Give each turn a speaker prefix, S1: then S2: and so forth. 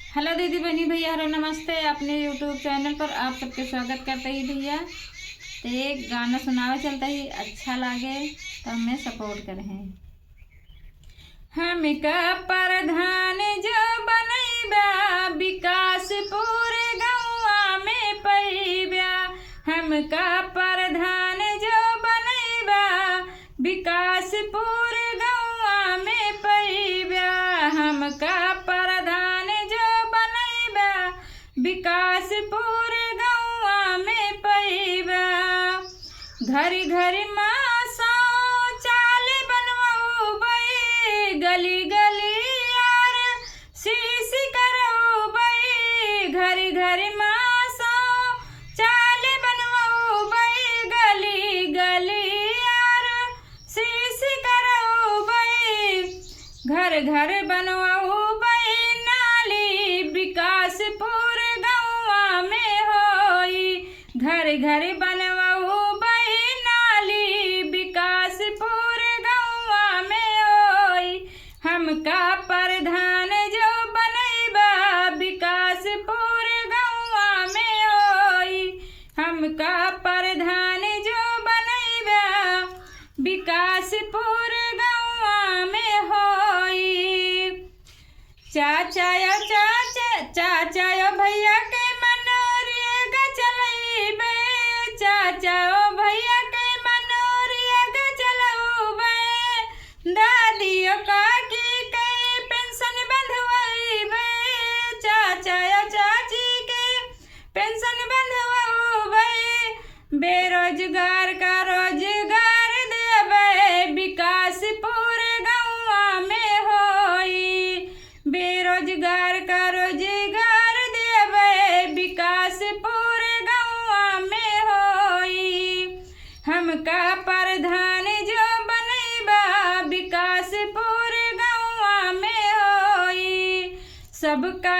S1: Hello दीदी बहनी भैया, हेलो नमस्ते। अपने यूट्यूब चैनल पर आप सबके स्वागत करते ही भैया। तो एक गाना सुनावे चलता ही अच्छा लागे तो हमें सपोर्ट करें। हमका प्रधान जो बनैबा विकास पूरे गौवा में पैबा। हमका प्रधान जो बनैबा विकास पूरे गौवा में पैबा। हमका प्रधान जो बनैबा विकास पूरे गौवा में पैबा। घरी घरी माँ शौचालय बनवाऊबै, गली गली यार शीश करवाऊबै। घरी घरी माँ शौचालय बनवाऊबै, गली गली यार शीश करवाऊबै। घर घर बनवाऊबै नाली विकास पूरे गौवा में होई। घर घर बनवाऊबै नाली विकास पूरे गौवा में होई। हमका प्रधान जो बनैबा विकास पूरे गौवा में होई। हमका प्रधान जो बनैबा विकास पूरे गौवा में होई। चाचा यो भैया के मनोरिया चलैबे। चाचा ओ भैया के मनोरिया चलौबे। दादियो काकी के पेंशन बंधवाइबे। चाचा या चाची के पेंशन बंधवाइबे। बेरोजगार का रोजगार देबे विकास पूरे गौवा में होई। बेरोजगार का रोजगार देबे विकास पूरे गौवा में होई। हमका प्रधान जो बनैबा विकास पूरे गौवा में होई। सबका